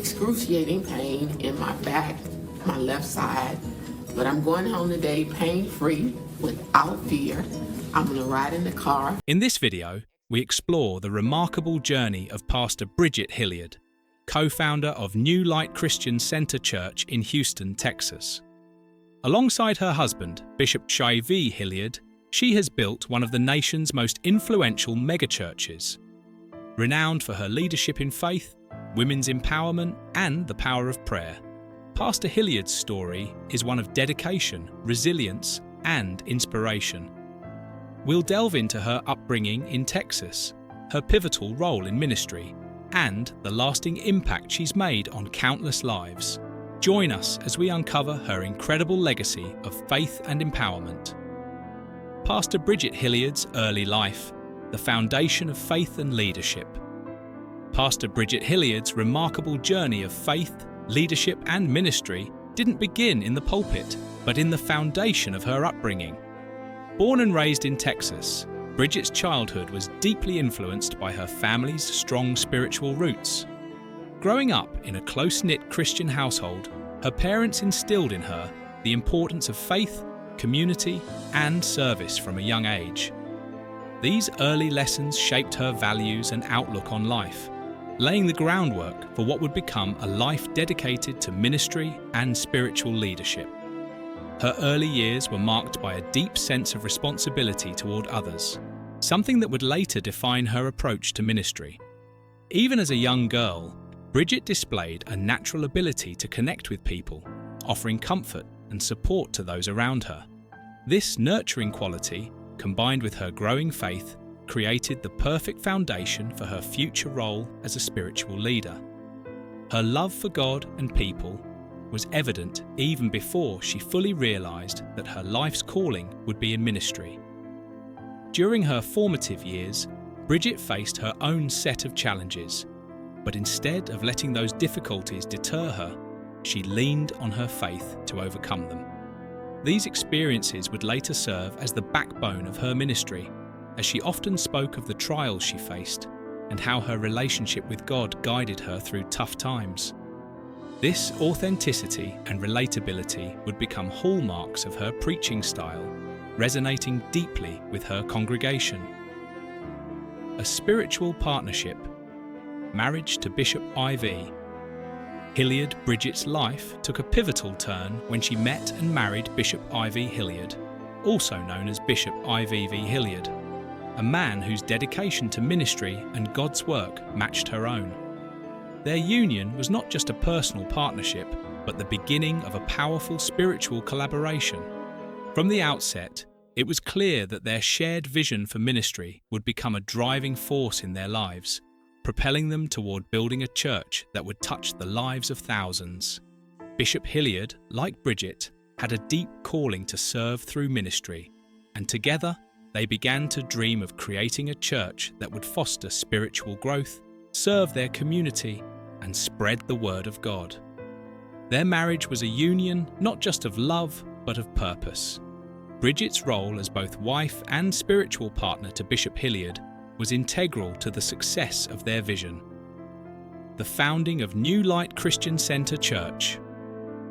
excruciating pain in my back, my left side. But I'm going home today pain-free, without fear. I'm going to ride in the car. In this video, we explore the remarkable journey of Pastor Bridget Hilliard, co-founder of New Light Christian Center Church in Houston, Texas. Alongside her husband, Bishop V. Hilliard, she has built one of the nation's most influential megachurches. Renowned for her leadership in faith, women's empowerment, and the power of prayer, Pastor Hilliard's story is one of dedication, resilience, and inspiration. We'll delve into her upbringing in Texas, her pivotal role in ministry, and the lasting impact she's made on countless lives. Join us as we uncover her incredible legacy of faith and empowerment. Pastor Bridget Hilliard's early life, the foundation of faith and leadership. Pastor Bridget Hilliard's remarkable journey of faith, leadership, and ministry didn't begin in the pulpit, but in the foundation of her upbringing. Born and raised in Texas, Bridget's childhood was deeply influenced by her family's strong spiritual roots. Growing up in a close-knit Christian household, her parents instilled in her the importance of faith, community, and service from a young age. These early lessons shaped her values and outlook on life, laying the groundwork for what would become a life dedicated to ministry and spiritual leadership. Her early years were marked by a deep sense of responsibility toward others, something that would later define her approach to ministry. Even as a young girl, Bridget displayed a natural ability to connect with people, offering comfort and support to those around her. This nurturing quality, combined with her growing faith, created the perfect foundation for her future role as a spiritual leader. Her love for God and people was evident even before she fully realized that her life's calling would be in ministry. During her formative years, Bridget faced her own set of challenges, but instead of letting those difficulties deter her, she leaned on her faith to overcome them. These experiences would later serve as the backbone of her ministry, as she often spoke of the trials she faced and how her relationship with God guided her through tough times. This authenticity and relatability would become hallmarks of her preaching style, resonating deeply with her congregation. A spiritual partnership, marriage to Bishop IV. Hilliard Bridget's life took a pivotal turn when she met and married Bishop IV Hilliard, also known as Bishop IV.V. Hilliard, a man whose dedication to ministry and God's work matched her own. Their union was not just a personal partnership, but the beginning of a powerful spiritual collaboration. From the outset, it was clear that their shared vision for ministry would become a driving force in their lives, propelling them toward building a church that would touch the lives of thousands. Bishop Hilliard, like Bridget, had a deep calling to serve through ministry, and together they began to dream of creating a church that would foster spiritual growth, serve their community, and spread the word of God. Their marriage was a union not just of love, but of purpose. Bridget's role as both wife and spiritual partner to Bishop Hilliard was integral to the success of their vision. The founding of New Light Christian Center Church.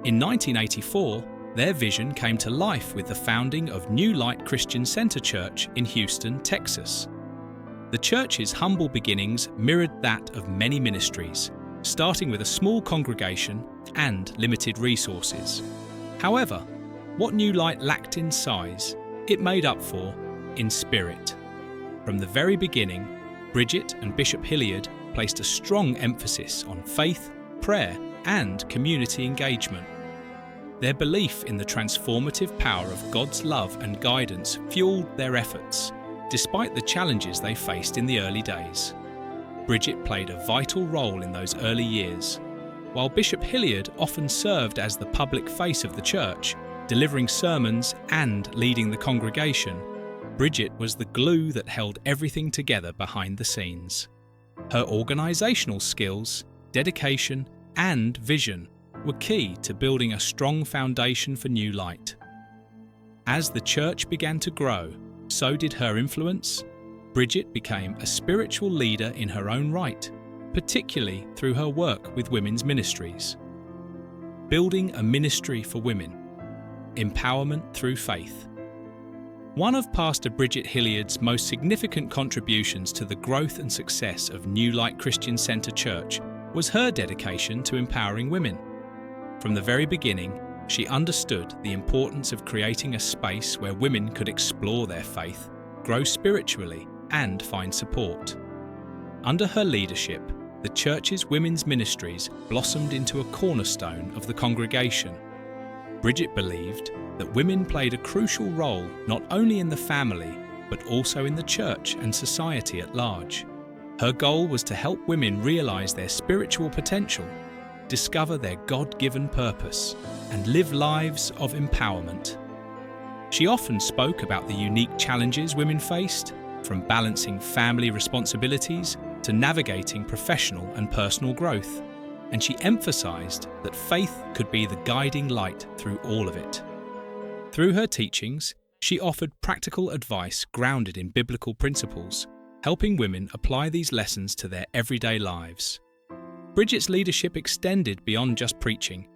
In 1984, their vision came to life with the founding of New Light Christian Center Church in Houston, Texas. The church's humble beginnings mirrored that of many ministries, starting with a small congregation and limited resources. However, what New Light lacked in size, it made up for in spirit. From the very beginning, Bridget and Bishop Hilliard placed a strong emphasis on faith, prayer, and community engagement. Their belief in the transformative power of God's love and guidance fueled their efforts, despite the challenges they faced in the early days. Bridget played a vital role in those early years. While Bishop Hilliard often served as the public face of the church, delivering sermons and leading the congregation, Bridget was the glue that held everything together behind the scenes. Her organizational skills, dedication, and vision were key to building a strong foundation for New Light. As the church began to grow, so did her influence. Bridget became a spiritual leader in her own right, particularly through her work with women's ministries. Building a ministry for women. Empowerment through faith. One of Pastor Bridget Hilliard's most significant contributions to the growth and success of New Light Christian Centre Church was her dedication to empowering women. From the very beginning, she understood the importance of creating a space where women could explore their faith, grow spiritually, and find support. Under her leadership, the church's women's ministries blossomed into a cornerstone of the congregation. Bridget believed that women played a crucial role not only in the family, but also in the church and society at large. Her goal was to help women realize their spiritual potential, discover their God-given purpose, and live lives of empowerment. She often spoke about the unique challenges women faced, from balancing family responsibilities to navigating professional and personal growth, and she emphasized that faith could be the guiding light through all of it. Through her teachings, she offered practical advice grounded in biblical principles, helping women apply these lessons to their everyday lives. Bridget's leadership extended beyond just preaching.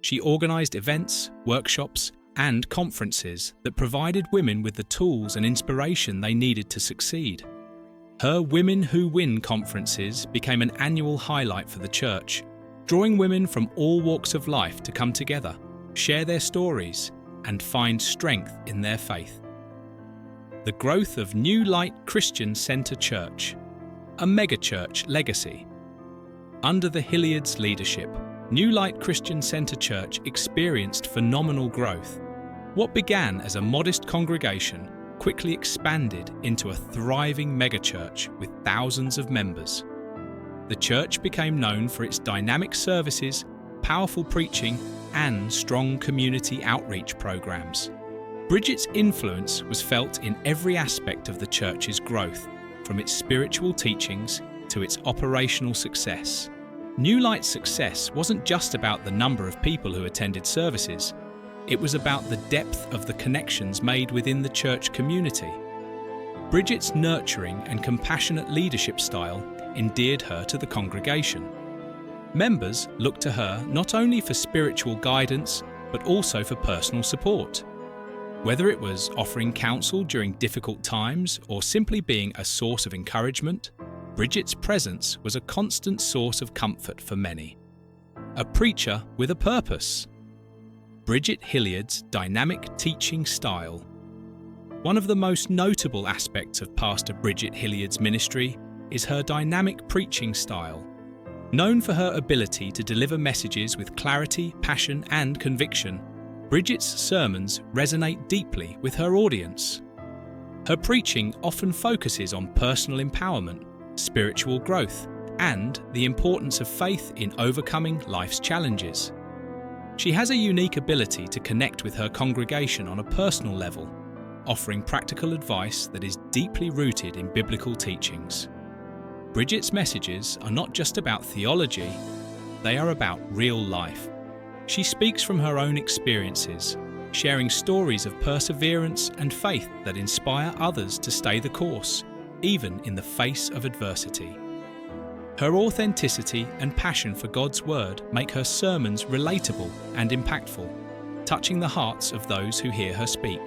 She organized events, workshops, and conferences that provided women with the tools and inspiration they needed to succeed. Her Women Who Win conferences became an annual highlight for the church, drawing women from all walks of life to come together, share their stories, and find strength in their faith. The growth of New Light Christian Centre Church, a megachurch legacy. Under the Hilliards' leadership, New Light Christian Centre Church experienced phenomenal growth. What began as a modest congregation quickly expanded into a thriving megachurch with thousands of members. The church became known for its dynamic services, powerful preaching, and strong community outreach programs. Bridget's influence was felt in every aspect of the church's growth, from its spiritual teachings to its operational success. New Light's success wasn't just about the number of people who attended services. It was about the depth of the connections made within the church community. Bridget's nurturing and compassionate leadership style endeared her to the congregation. Members looked to her not only for spiritual guidance, but also for personal support. Whether it was offering counsel during difficult times or simply being a source of encouragement, Bridget's presence was a constant source of comfort for many. A preacher with a purpose. Bridget Hilliard's dynamic teaching style. One of the most notable aspects of Pastor Bridget Hilliard's ministry is her dynamic preaching style. Known for her ability to deliver messages with clarity, passion, and conviction, Bridget's sermons resonate deeply with her audience. Her preaching often focuses on personal empowerment, spiritual growth, and the importance of faith in overcoming life's challenges. She has a unique ability to connect with her congregation on a personal level, offering practical advice that is deeply rooted in biblical teachings. Bridget's messages are not just about theology, they are about real life. She speaks from her own experiences, sharing stories of perseverance and faith that inspire others to stay the course, even in the face of adversity. Her authenticity and passion for God's Word make her sermons relatable and impactful, touching the hearts of those who hear her speak.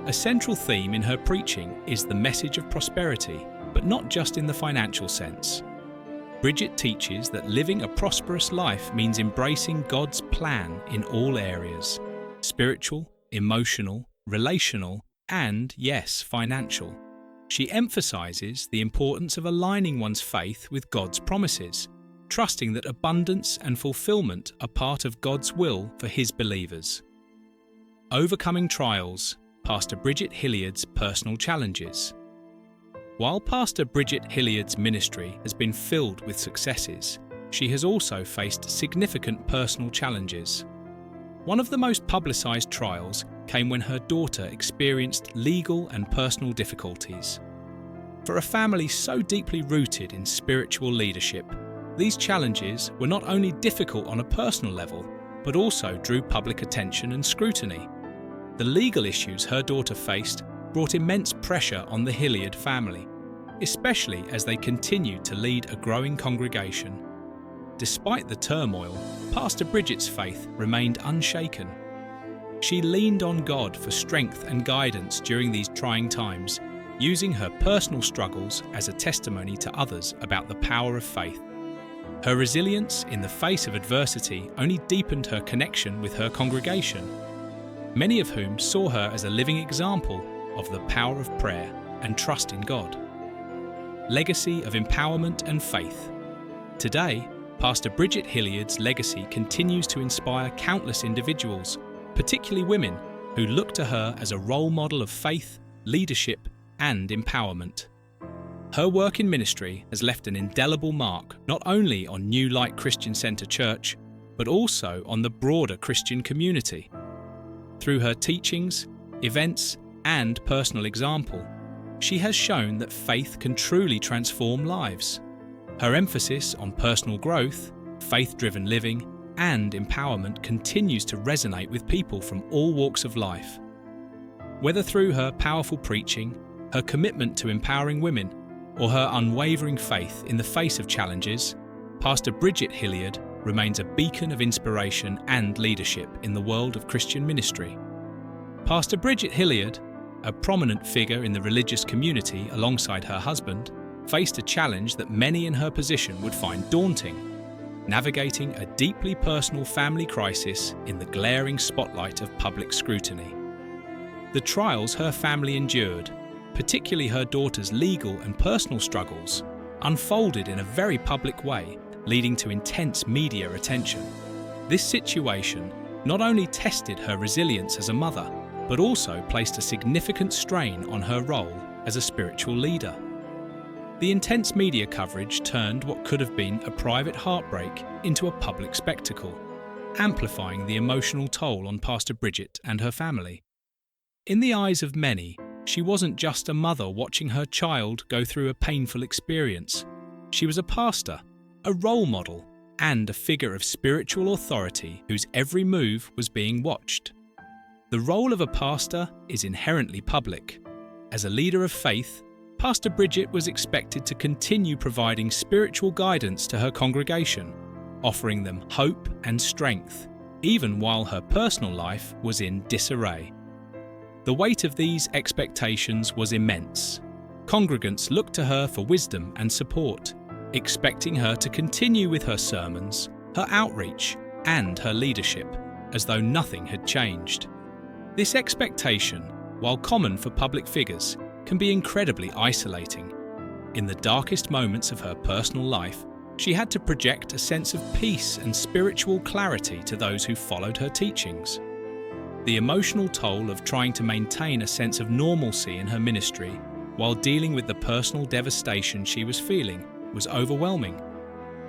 A central theme in her preaching is the message of prosperity, but not just in the financial sense. Bridget teaches that living a prosperous life means embracing God's plan in all areas: spiritual, emotional, relational, and, yes, financial. She emphasizes the importance of aligning one's faith with God's promises, trusting that abundance and fulfillment are part of God's will for His believers. Overcoming trials, Pastor Bridget Hilliard's personal challenges. While Pastor Bridget Hilliard's ministry has been filled with successes, she has also faced significant personal challenges. One of the most publicized trials came when her daughter experienced legal and personal difficulties. For a family so deeply rooted in spiritual leadership, these challenges were not only difficult on a personal level, but also drew public attention and scrutiny. The legal issues her daughter faced brought immense pressure on the Hilliard family, especially as they continued to lead a growing congregation. Despite the turmoil, Pastor Bridget's faith remained unshaken. She leaned on God for strength and guidance during these trying times, using her personal struggles as a testimony to others about the power of faith. Her resilience in the face of adversity only deepened her connection with her congregation, many of whom saw her as a living example of the power of prayer and trust in God. Legacy of empowerment and faith. Today, Pastor Bridget Hilliard's legacy continues to inspire countless individuals, particularly women, who look to her as a role model of faith, leadership, and empowerment. Her work in ministry has left an indelible mark not only on New Light Christian Centre Church, but also on the broader Christian community. Through her teachings, events, and personal example, she has shown that faith can truly transform lives. Her emphasis on personal growth, faith-driven living, and empowerment continues to resonate with people from all walks of life. Whether through her powerful preaching, her commitment to empowering women, or her unwavering faith in the face of challenges, Pastor Bridget Hilliard remains a beacon of inspiration and leadership in the world of Christian ministry. Pastor Bridget Hilliard, a prominent figure in the religious community alongside her husband, faced a challenge that many in her position would find daunting: navigating a deeply personal family crisis in the glaring spotlight of public scrutiny. The trials her family endured, particularly her daughter's legal and personal struggles, unfolded in a very public way, leading to intense media attention. This situation not only tested her resilience as a mother, but also placed a significant strain on her role as a spiritual leader. The intense media coverage turned what could have been a private heartbreak into a public spectacle, amplifying the emotional toll on Pastor Bridget and her family. In the eyes of many, she wasn't just a mother watching her child go through a painful experience. She was a pastor, a role model, and a figure of spiritual authority whose every move was being watched. The role of a pastor is inherently public. As a leader of faith, Pastor Bridget was expected to continue providing spiritual guidance to her congregation, offering them hope and strength, even while her personal life was in disarray. The weight of these expectations was immense. Congregants looked to her for wisdom and support, expecting her to continue with her sermons, her outreach, and her leadership, as though nothing had changed. This expectation, while common for public figures, can be incredibly isolating. In the darkest moments of her personal life, she had to project a sense of peace and spiritual clarity to those who followed her teachings. The emotional toll of trying to maintain a sense of normalcy in her ministry while dealing with the personal devastation she was feeling was overwhelming.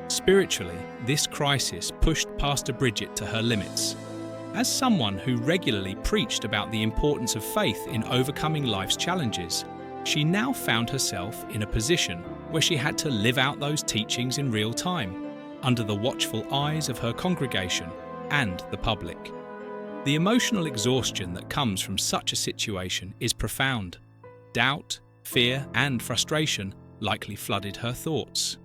Spiritually, this crisis pushed Pastor Bridget to her limits. As someone who regularly preached about the importance of faith in overcoming life's challenges, she now found herself in a position where she had to live out those teachings in real time, under the watchful eyes of her congregation and the public. The emotional exhaustion that comes from such a situation is profound. Doubt, fear, and frustration likely flooded her thoughts.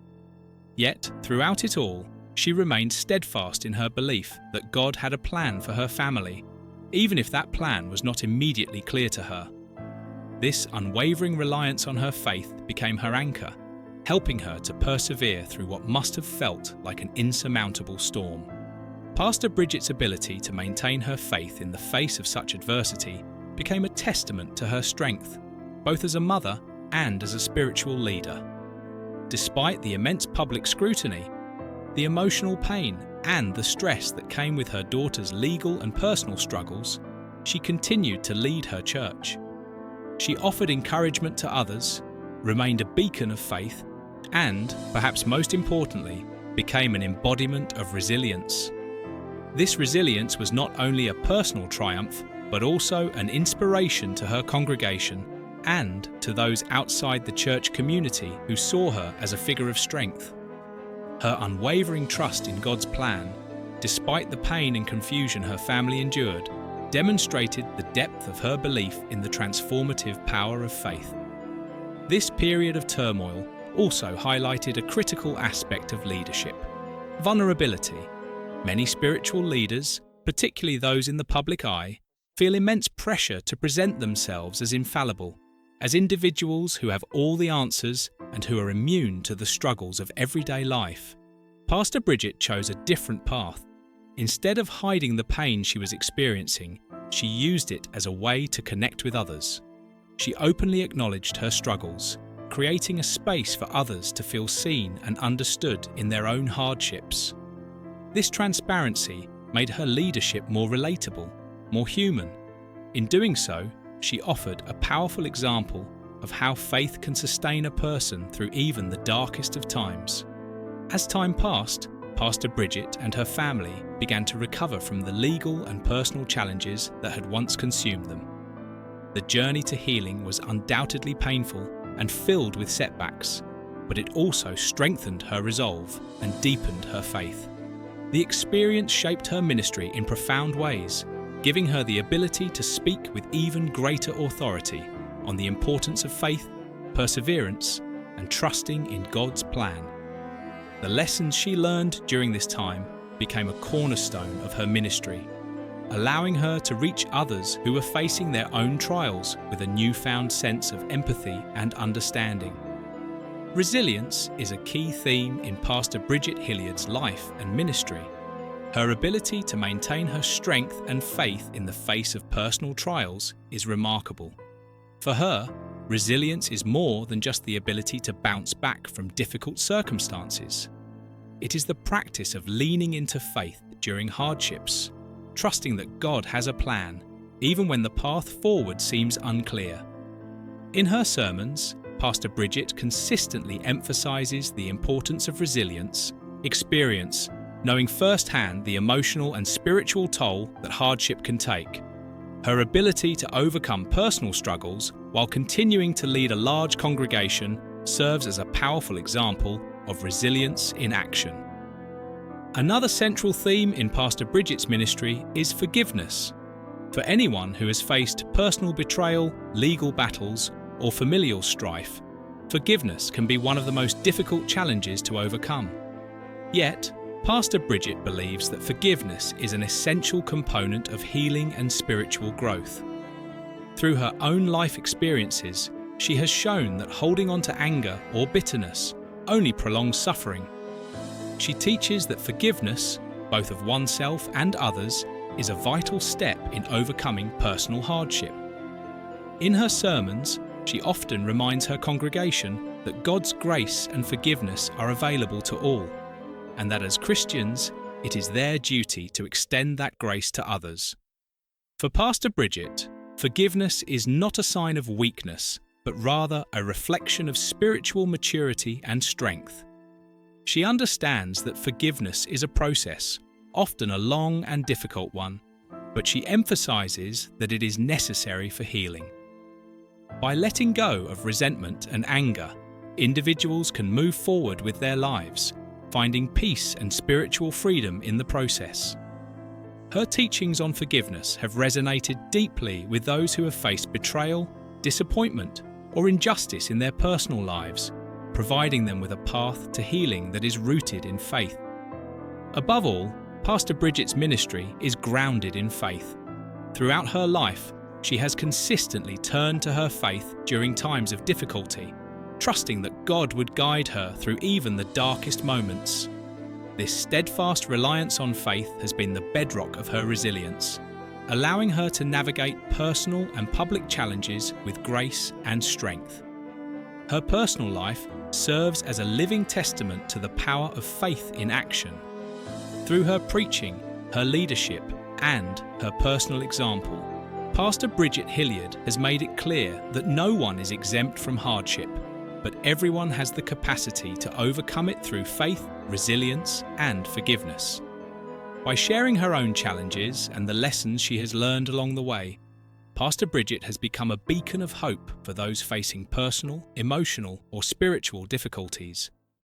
Yet, throughout it all, she remained steadfast in her belief that God had a plan for her family, even if that plan was not immediately clear to her. This unwavering reliance on her faith became her anchor, helping her to persevere through what must have felt like an insurmountable storm. Pastor Bridget's ability to maintain her faith in the face of such adversity became a testament to her strength, both as a mother and as a spiritual leader. Despite the immense public scrutiny, the emotional pain, and the stress that came with her daughter's legal and personal struggles, she continued to lead her church. She offered encouragement to others, remained a beacon of faith, and, perhaps most importantly, became an embodiment of resilience. This resilience was not only a personal triumph, but also an inspiration to her congregation and to those outside the church community who saw her as a figure of strength. Her unwavering trust in God's plan, despite the pain and confusion her family endured, demonstrated the depth of her belief in the transformative power of faith. This period of turmoil also highlighted a critical aspect of leadership: vulnerability. Many spiritual leaders, particularly those in the public eye, feel immense pressure to present themselves as infallible, as individuals who have all the answers and who are immune to the struggles of everyday life. Pastor Bridget chose a different path. Instead of hiding the pain she was experiencing, she used it as a way to connect with others. She openly acknowledged her struggles, creating a space for others to feel seen and understood in their own hardships. This transparency made her leadership more relatable, more human. In doing so, she offered a powerful example of how faith can sustain a person through even the darkest of times. As time passed, Pastor Bridget and her family began to recover from the legal and personal challenges that had once consumed them. The journey to healing was undoubtedly painful and filled with setbacks, but it also strengthened her resolve and deepened her faith. The experience shaped her ministry in profound ways, giving her the ability to speak with even greater authority on the importance of faith, perseverance, and trusting in God's plan. The lessons she learned during this time became a cornerstone of her ministry, allowing her to reach others who were facing their own trials with a newfound sense of empathy and understanding. Resilience is a key theme in Pastor Bridget Hilliard's life and ministry. Her ability to maintain her strength and faith in the face of personal trials is remarkable. For her, resilience is more than just the ability to bounce back from difficult circumstances. It is the practice of leaning into faith during hardships, trusting that God has a plan, even when the path forward seems unclear. In her sermons, Pastor Bridget consistently emphasizes the importance of resilience, experience, knowing firsthand the emotional and spiritual toll that hardship can take. Her ability to overcome personal struggles while continuing to lead a large congregation serves as a powerful example of resilience in action. Another central theme in Pastor Bridget's ministry is forgiveness. For anyone who has faced personal betrayal, legal battles, or familial strife, forgiveness can be one of the most difficult challenges to overcome. Yet, Pastor Bridget believes that forgiveness is an essential component of healing and spiritual growth. Through her own life experiences, she has shown that holding on to anger or bitterness only prolongs suffering. She teaches that forgiveness, both of oneself and others, is a vital step in overcoming personal hardship. In her sermons, she often reminds her congregation that God's grace and forgiveness are available to all, and that as Christians, it is their duty to extend that grace to others. For Pastor Bridget, forgiveness is not a sign of weakness, but rather a reflection of spiritual maturity and strength. She understands that forgiveness is a process, often a long and difficult one, but she emphasizes that it is necessary for healing. By letting go of resentment and anger, individuals can move forward with their lives, finding peace and spiritual freedom in the process. Her teachings on forgiveness have resonated deeply with those who have faced betrayal, disappointment, or injustice in their personal lives, providing them with a path to healing that is rooted in faith. Above all, Pastor Bridget's ministry is grounded in faith. Throughout her life, she has consistently turned to her faith during times of difficulty, trusting that God would guide her through even the darkest moments. This steadfast reliance on faith has been the bedrock of her resilience, allowing her to navigate personal and public challenges with grace and strength. Her personal life serves as a living testament to the power of faith in action. Through her preaching, her leadership, and her personal example, Pastor Bridget Hilliard has made it clear that no one is exempt from hardship, but everyone has the capacity to overcome it through faith, resilience, and forgiveness. By sharing her own challenges and the lessons she has learned along the way, Pastor Bridget has become a beacon of hope for those facing personal, emotional, or spiritual difficulties.